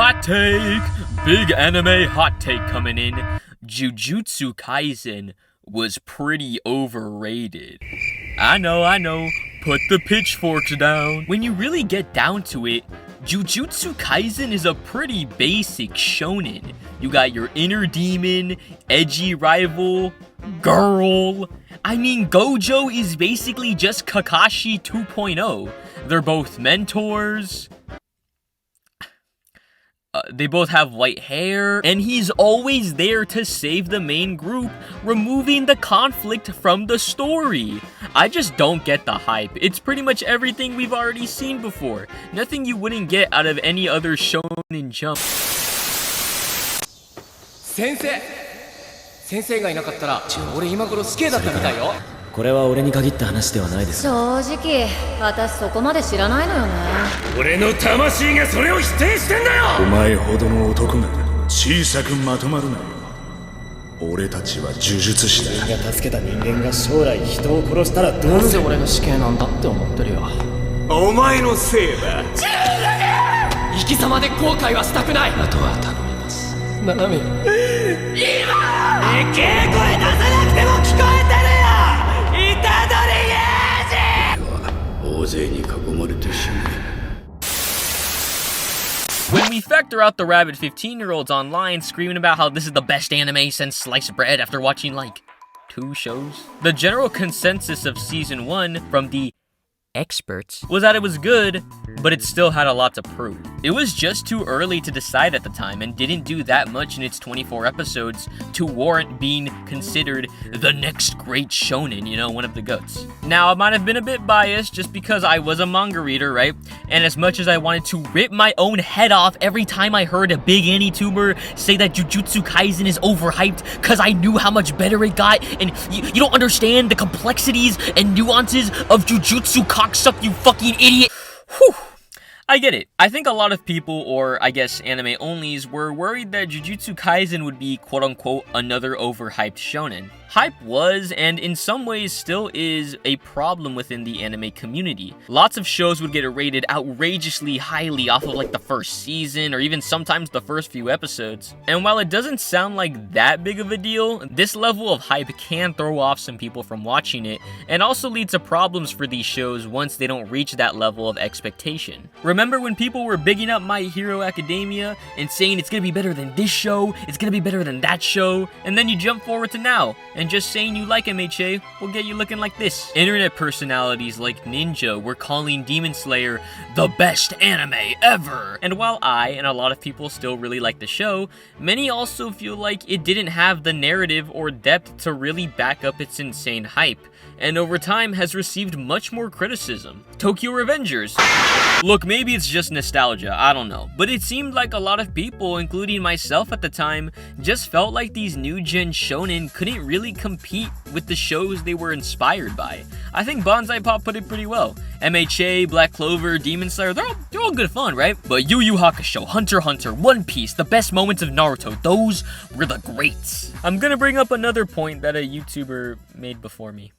hot take! Big anime hot take coming in. Jujutsu Kaisen was pretty overrated. I know. Put the pitchforks down. When you really get down to it, Jujutsu Kaisen is a pretty basic shonen. You got your inner demon, edgy rival, girl. I mean, Gojo is basically just Kakashi 2.0. They're both mentors. They both have white hair, and he's always there to save the main group, removing the conflict from the story. I just don't get the hype. It's pretty much everything we've already seen before. Nothing you wouldn't get out of any other shonen jump. 先生がいなかったら俺今頃死刑だったみたいよ。これは俺に限った話ではないです。正直私そこまで知らないのよね。俺の魂がそれを否定してんだよ。お前ほどの男が小さくまとまるなよ。俺たちは呪術師だ。自分が助けた人間が将来人を殺したらどうする。なんで俺が死刑なんだって思ってるよ。お前のせいだ。生き様で後悔はしたくない。あとは頼みます。ななみ今でけえ声出さなくても聞こえてるよ。虎杖大勢に囲まれて死ぬ。When we factor out the rabid 15-year-olds online screaming about how this is the best anime since sliced bread after watching like 2 shows, the general consensus of season 1 from the experts was that it was good, but it still had a lot to prove. It was just too early to decide at the time and didn't do that much in its 24 episodes to warrant being considered the next great shonen, you know, one of the GOATs. Now, I might have been a bit biased just because I was a manga reader, right? And as much as I wanted to rip my own head off every time I heard a big anti-tuber say that Jujutsu Kaisen is overhyped because I knew how much better it got, and you don't understand the complexities and nuances of Jujutsu cocksuck, you fucking idiot. Whew. I get it. I think a lot of people, or I guess anime onlys, were worried that Jujutsu Kaisen would be quote-unquote another overhyped shonen. Hype was, and in some ways still is, a problem within the anime community. Lots of shows would get rated outrageously highly off of like the first season, or even sometimes the first few episodes. And while it doesn't sound like that big of a deal, this level of hype can throw off some people from watching it, and also lead to problems for these shows once they don't reach that level of expectation. Remember when people were bigging up My Hero Academia and saying it's gonna be better than this show, it's gonna be better than that show, and then you jump forward to now, and just saying you like MHA will get you looking like this. Internet personalities like Ninja were calling Demon Slayer the best anime ever. And while I and a lot of people still really like the show, many also feel like it didn't have the narrative or depth to really back up its insane hype, and over time has received much more criticism. Tokyo Revengers. Look, maybe it's just nostalgia, I don't know, but it seemed like a lot of people, including myself at the time, just felt like these new-gen shonen couldn't really compete with the shows they were inspired by. I think Banzai Pop put it pretty well. MHA, Black Clover, Demon Slayer, they're all good fun, right? But Yu Yu Hakusho, Hunter x Hunter, One Piece, the best moments of Naruto, those were the greats. I'm gonna bring up another point that a YouTuber made before me.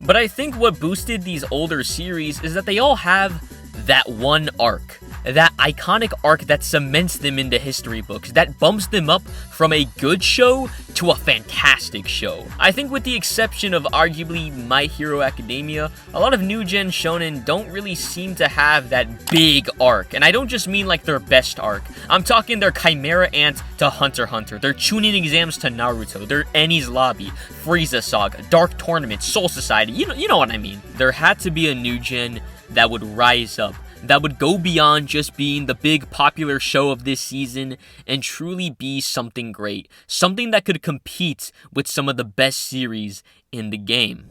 But I think what boosted these older series is that they all have that one arc. That iconic arc that cements them into history books, that bumps them up from a good show to a fantastic show. I think with the exception of arguably My Hero Academia, a lot of new-gen shonen don't really seem to have that big arc. And I don't just mean like their best arc. I'm talking their Chimera Ant to Hunter x Hunter, their Chunin exams to Naruto, their Enies Lobby, Frieza Saga, Dark Tournament, Soul Society, you know what I mean. There had to be a new-gen that would rise up, that would go beyond just being the big popular show of this season and truly be something great. Something that could compete with some of the best series in the game.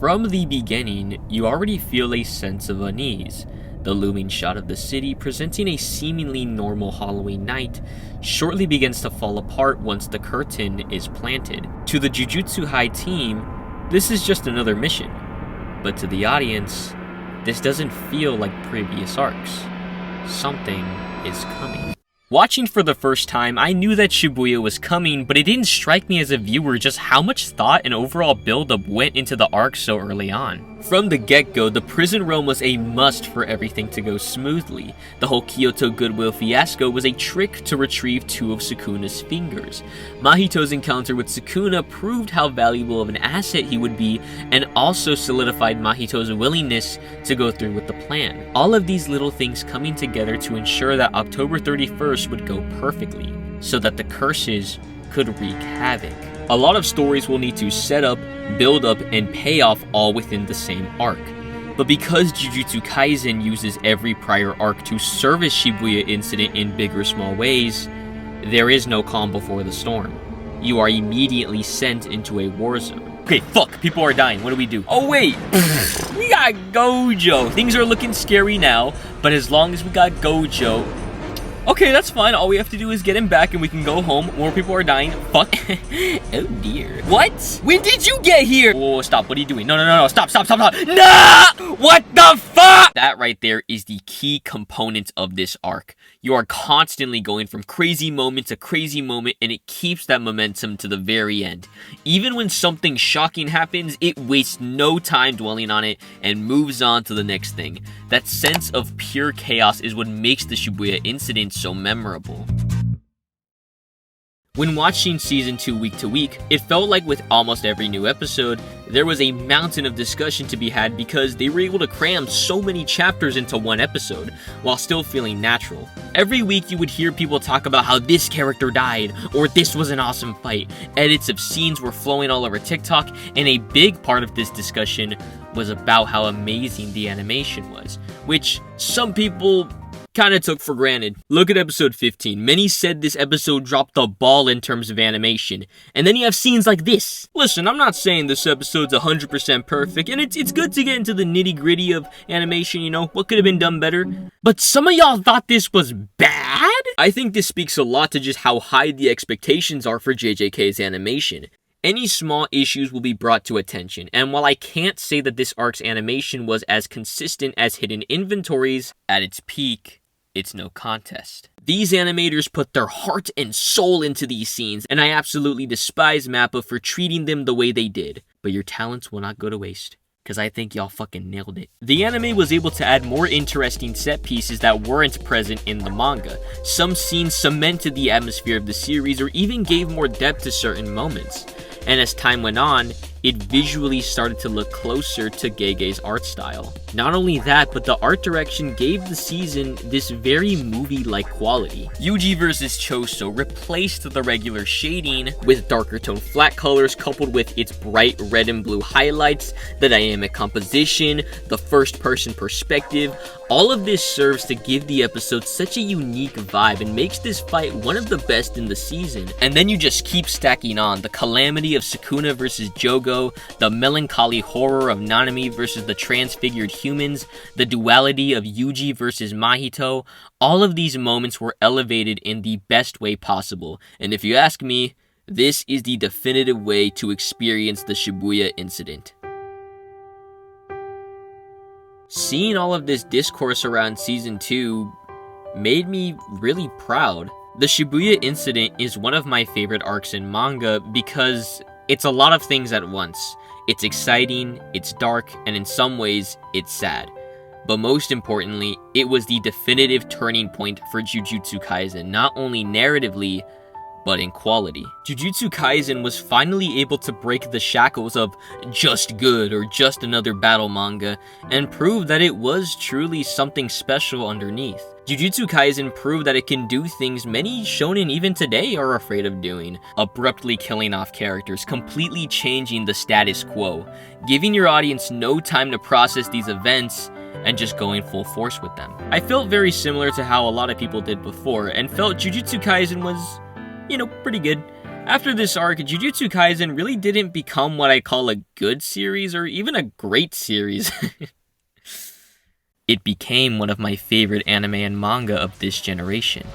From the beginning, you already feel a sense of unease. The looming shot of the city presenting a seemingly normal Halloween night shortly begins to fall apart once the curtain is planted. To the Jujutsu High team, this is just another mission. But to the audience, this doesn't feel like previous arcs. Something is coming. Watching for the first time, I knew that Shibuya was coming, but it didn't strike me as a viewer just how much thought and overall build-up went into the arc so early on. From the get-go, the prison realm was a must for everything to go smoothly. The whole Kyoto Goodwill fiasco was a trick to retrieve 2 of Sukuna's fingers. Mahito's encounter with Sukuna proved how valuable of an asset he would be, and also solidified Mahito's willingness to go through with the plan. All of these little things coming together to ensure that October 31st would go perfectly, so that the curses could wreak havoc. A lot of stories will need to set up, build up, and pay off all within the same arc. But because Jujutsu Kaisen uses every prior arc to service Shibuya incident in big or small ways, there is no calm before the storm. You are immediately sent into a war zone. Okay, fuck, people are dying, what do we do? Oh wait, we got Gojo. Things are looking scary now, but as long as we got Gojo, okay, that's fine. All we have to do is get him back and we can go home. More people are dying. Fuck. Oh dear. What? When did you get here? Whoa, stop. What are you doing? No. Stop. No! What the fuck? That right there is the key component of this arc. You are constantly going from crazy moment to crazy moment, and it keeps that momentum to the very end. Even when something shocking happens, it wastes no time dwelling on it and moves on to the next thing. That sense of pure chaos is what makes the Shibuya incident so memorable. When watching Season 2 week to week, it felt like with almost every new episode, there was a mountain of discussion to be had because they were able to cram so many chapters into one episode, while still feeling natural. Every week you would hear people talk about how this character died, or this was an awesome fight. Edits of scenes were flowing all over TikTok, and a big part of this discussion was about how amazing the animation was, which some people kinda took for granted. Look at episode 15. Many said this episode dropped the ball in terms of animation. And then you have scenes like this. Listen, I'm not saying this episode's 100% perfect, and it's good to get into the nitty-gritty of animation, you know, what could have been done better. But some of y'all thought this was bad? I think this speaks a lot to just how high the expectations are for JJK's animation. Any small issues will be brought to attention, and while I can't say that this arc's animation was as consistent as Hidden Inventories, at its peak, it's no contest. These animators put their heart and soul into these scenes, and I absolutely despise MAPPA for treating them the way they did. But your talents will not go to waste, because I think y'all fucking nailed it. The anime was able to add more interesting set pieces that weren't present in the manga. Some scenes cemented the atmosphere of the series or even gave more depth to certain moments. And as time went on, it visually started to look closer to Gege's art style. Not only that, but the art direction gave the season this very movie-like quality. Yuji vs Choso replaced the regular shading with darker tone flat colors coupled with its bright red and blue highlights, the dynamic composition, the first-person perspective. All of this serves to give the episode such a unique vibe and makes this fight one of the best in the season. And then you just keep stacking on the calamity of Sukuna vs Jogo, the melancholy horror of Nanami versus the transfigured humans, the duality of Yuji versus Mahito. All of these moments were elevated in the best way possible, and if you ask me, this is the definitive way to experience the Shibuya incident. Seeing all of this discourse around Season 2 made me really proud. The Shibuya incident is one of my favorite arcs in manga because it's a lot of things at once. It's exciting, it's dark, and in some ways, it's sad. But most importantly, it was the definitive turning point for Jujutsu Kaisen, not only narratively, but in quality. Jujutsu Kaisen was finally able to break the shackles of just good or just another battle manga, and prove that it was truly something special underneath. Jujutsu Kaisen proved that it can do things many shonen even today are afraid of doing, abruptly killing off characters, completely changing the status quo, giving your audience no time to process these events, and just going full force with them. I felt very similar to how a lot of people did before, and felt Jujutsu Kaisen was, you know, pretty good. After this arc, Jujutsu Kaisen really didn't become what I call a good series, or even a great series. It became one of my favorite anime and manga of this generation.